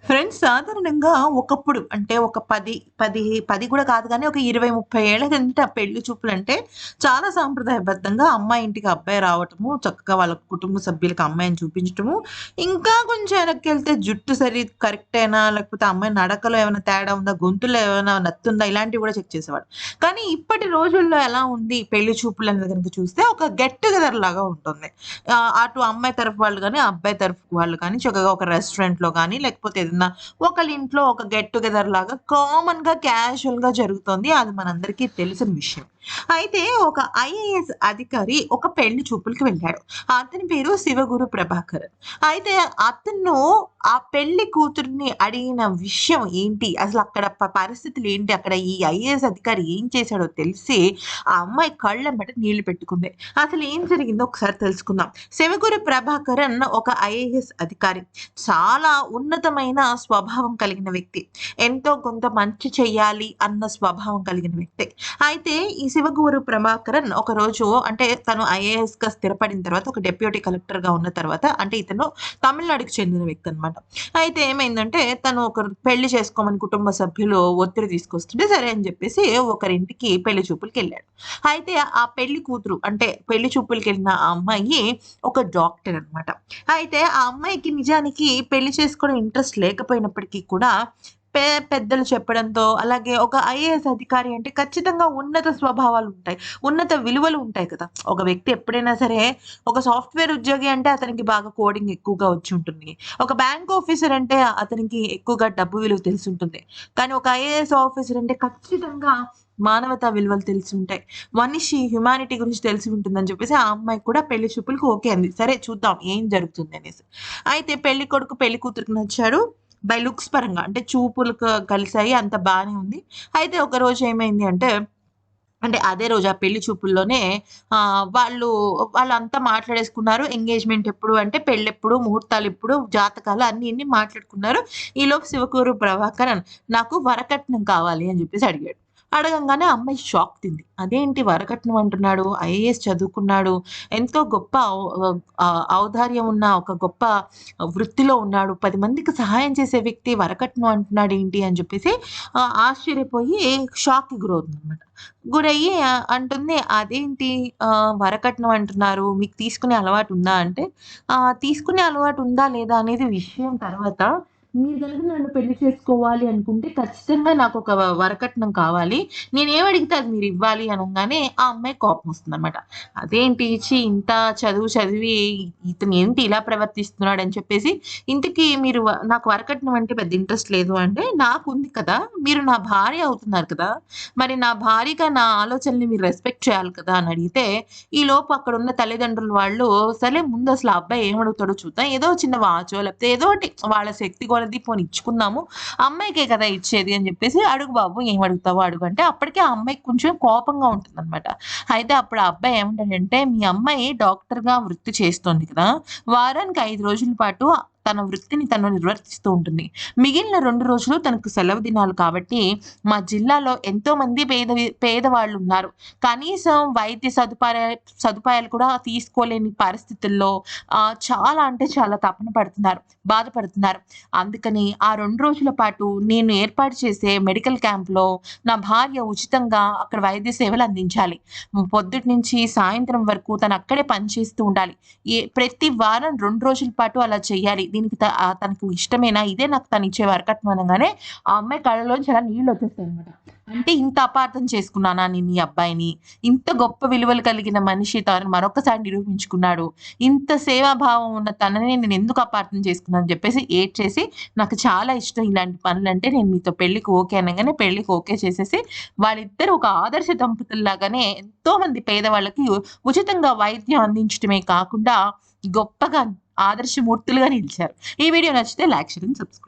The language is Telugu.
ఫ్రెండ్స్ సాధారణంగా ఒకప్పుడు అంటే ఒక 10 కూడా కాదు గానీ, ఒక 20, 30 ఏళ్ల కిందట పెళ్లి చూపులంటే చాలా సాంప్రదాయబద్ధంగా అమ్మాయి ఇంటికి అబ్బాయి రావటము, చక్కగా వాళ్ళ కుటుంబ సభ్యులకి అమ్మాయిని చూపించటము, ఇంకా కొంచెం వెనక్కెళ్తే జుట్టు కరెక్టేనా? లేకపోతే అమ్మాయి నడకలో ఏమైనా తేడా ఉందా? గొంతులో ఏమైనా నత్తుందా? ఇలాంటివి కూడా చెక్ చేసేవాడు. కానీ ఇప్పటి రోజుల్లో ఎలా ఉంది పెళ్లి చూపులనేది గనుక చూస్తే ఒక గెట్ టుగెదర్ లాగా ఉంటుంది. అటు అమ్మాయి తరఫు వాళ్ళు గాని, అబ్బాయి తరఫు వాళ్ళు కానీ చక్కగా ఒక రెస్టారెంట్‌లో గాని, లేకపోతే ఏదన్నా ఒకళ్ళ ఇంట్లో ఒక గెట్ టుగెదర్ లాగా కామన్‌గా, క్యాజువల్‌గా జరుగుతోంది. అది మనందరికీ తెలిసిన విషయం. అయితే ఒక ఐఏఎస్ అధికారి ఒక పెళ్లి చూపులకి వెళ్ళాడు. అతని పేరు శివగురు ప్రభాకర్. అయితే అతను ఆ పెళ్లి కూతురిని అడిగిన విషయం ఏంటి? అసలక్కడ పరిస్థితులేంటి? అక్కడ ఈ ఐఏఎస్ అధికారి ఏం చేశాడో తెలిసి ఆ అమ్మాయి కళ్ళెమ్మట నీళ్లు పెట్టుకుంది. అసలు ఏం జరిగిందో ఒకసారి తెలుసుకుందాం. శివగురు ప్రభాకరన్ ఒక ఐఏఎస్ అధికారి. చాలా ఉన్నతమైన స్వభావం కలిగిన వ్యక్తి. ఎంతో కొంత మంచి చెయ్యాలి అన్న స్వభావం కలిగిన వ్యక్తి. అయితే ఈ శివగురు ప్రభాకరన్ ఒకరోజు అంటే తను ఐఏఎస్‌గా స్థిరపడిన తర్వాత ఒక డిప్యూటీ కలెక్టర్‌గా ఉన్న తర్వాత అంటే ఇతను తమిళనాడుకి చెందిన వ్యక్తి అన్నమాట. అయితే ఏమైందంటే తను పెళ్లి చేసుకోమని కుటుంబ సభ్యులు ఒత్తిడి తీసుకొస్తుంటే సరే అని చెప్పేసి ఒకరింటికి పెళ్లి చూపులకెళ్ళాడు. అయితే ఆ పెళ్లి కూతురు అంటే పెళ్లి చూపులకెళ్ళిన ఆ అమ్మాయి ఒక డాక్టర్ అన్నమాట. అయితే ఆ అమ్మాయికి నిజానికి పెళ్లి చేసుకోవడం ఇంట్రెస్ట్ లేకపోయినప్పటికీ కూడా పెద్దలు చెప్పడంతో అలాగే ఒక ఐఏఎస్ అధికారి అంటే ఖచ్చితంగా ఉన్నత స్వభావాలుంటాయి. ఉన్నత విలువలు ఉంటాయి కదా! ఒక వ్యక్తి ఎప్పుడైనా సరే ఒక సాఫ్ట్‌వేర్ ఉద్యోగి అంటే అతనికి బాగా కోడింగ్ ఎక్కువగా వచ్చుంటుంది. ఒక బ్యాంక్ ఆఫీసర్ అంటే అతనికి ఎక్కువగా డబ్బు విలువ తెలిసుంటుంది. కానీ ఒక ఐఏఎస్ ఆఫీసర్ అంటే ఖచ్చితంగా మానవతా విలువలు తెలిసుంటాయి. మనిషి హ్యుమానిటీ గురించి తెలిసి ఉంటుందని చెప్పేసి ఆ అమ్మాయికి కూడా పెళ్లి చూపులకి ఓకే అంది. సరే చూద్దాం ఏం జరుగుతుందనేసి. అయితే పెళ్లి కొడుకు పెళ్లి కూతురికి నచ్చాడు. బై లుక్స్ పరంగా అంటే చూపులు కలిసాయి. అంత బానే ఉంది. అయితే ఒకరోజు ఏమైంది అంటే అదే రోజు ఆ పెళ్లి చూపుల్లోనే వాళ్ళంతా మాట్లాడేసుకున్నారు. ఎంగేజ్‌మెంట్ ఎప్పుడు అంటే పెళ్ళెప్పుడు, ముహూర్తాలెప్పుడు, జాతకాలు అన్నీ ఇన్ని మాట్లాడుకున్నారు. ఈలోపు శివకూరు ప్రభాకరన్ నాకు వరకట్నం కావాలి అని జెప్పేసి అడిగాడు. అడగంగానే ఆ అమ్మాయి షాక్ తింది. అదేంటి వరకట్నం అంటున్నాడు, ఐఏఎస్ చదువుకున్నాడు, ఎంతో గొప్ప ఔదార్యం ఉన్న ఒక గొప్ప వృత్తిలో ఉన్నాడు. 10 మందికి సహాయం చేసే వ్యక్తి వరకట్నం అంటున్నాడేంటి అని జెప్పేసి ఆశ్చర్యపోయి షాక్‌కి గురవుతుందనమాట. గురయ్యి అంటుంది, "అదేంటి వరకట్నం అంటున్నారు. మీకు తీసుకునే అలవాటుందా?" అంటే, తీసుకునే అలవాటుందా లేదా అనేది విషయం తర్వాత. మీరు గనుక నన్ను పెళ్లి చేసుకోవాలి అనుకుంటే ఖచ్చితంగా నాకొక వరకట్నం కావాలి. నేనేమడిగితే అది మీరివ్వాలి అనంగానే ఆ అమ్మాయికి కోపమొస్తుందనమాట. అదేంటి ఇంత చదువు చదివి ఇతను ఏంటి ఇలా ప్రవర్తిస్తున్నాడని చెప్పేసి, ఇంతకీ మీరు నాకు వరకట్నం అంటే పెద్ద ఇంట్రెస్ట్ లేదు అంటే, "నాకుంది కదా! మీరు నా భార్య అవుతున్నారు కదా! మరి నా భార్యగా నా ఆలోచనని మీరు రెస్పెక్ట్ చేయాలి కదా!" అని అడిగితే, ఈలోపు అక్కడున్న తల్లిదండ్రులు వాళ్ళు, సర్లే ముందసలు ఆ అబ్బాయి ఏమడుగుతాడో చూద్దాం. ఏదో చిన్న వాచో లేకపోతే ఏదోటి వాళ్ళ శక్తి కొలది పోనీ ఇచ్చుకుందాము. అమ్మాయికే కదా ఇచ్చేది అని చెప్పేసి, "అడుగు బాబు ఏం అడుగుతావో అడుగు" అంటే అప్పటికే ఆ అమ్మాయికి కొంచెం కోపంగా ఉంటుందనమాట. అయితే అప్పుడు ఆ అబ్బాయి ఏమంటాడంటే, "మీ అమ్మాయి డాక్టర్‌గా వృత్తి చేస్తోంది కదా! వారానికి 5 రోజుల పాటు తన వృత్తిని తను నిర్వర్తిస్తూ ఉంటుంది. మిగిలిన 2 రోజులు తనకు సెలవు దినాలు కాబట్టి, మా జిల్లాలో ఎంతోమంది పేదవాళ్ళున్నారు. కనీసం వైద్య సదుపాయాలు కూడా తీసుకోలేని పరిస్థితుల్లో చాలా అంటే చాలా తపన పడుతున్నారు. బాధపడుతున్నారు. అందుకని ఆ 2 రోజుల పాటు నేను ఏర్పాటు చేసే మెడికల్ క్యాంప్‌లో నా భార్య ఉచితంగా అక్కడ వైద్య సేవలు అందించాలి. పొద్దుటి నుంచి సాయంత్రం వరకు తను అక్కడే పనిచేస్తూ ఉండాలి. ప్రతి వారం 2 రోజుల పాటు అలా చేయాలి. దీనికి తనకు ఇష్టమేనా? ఇదే నాకు తనిచ్చే వరకట్నం అనంగానే ఆ అమ్మాయి కళ్ళలోంచి అలా నీళ్లొచ్చేస్తాయన్నమాట. అంటే ఇంత అపార్థం చేసుకున్నానా నేను ఈ అబ్బాయిని? ఇంత గొప్ప విలువలు కలిగిన మనిషి తను మరొక్కసారి నిరూపించుకున్నాడు. ఇంత సేవాభావం ఉన్న తనని నేనెందుకు అపార్థం చేసుకున్నాను అని చెప్పేసి ఏడ్చేసి, నాకు చాలా ఇష్టం ఇలాంటి పనులంటే నేను మీతో పెళ్ళికి ఓకే అనంగానే పెళ్ళికి ఓకే చేసేసి, వాళ్ళిద్దరూ ఒక ఆదర్శ దంపతుల్లాగానే ఎంతోమంది పేదవాళ్ళకి ఉచితంగా వైద్యం అందించడమే కాకుండా గొప్పగా ఆదర్శమూర్తులుగా నిలిచారు. ఈ వీడియో నచ్చితే లైక్, షేర్ అండ్ సబ్స్క్రైబ్.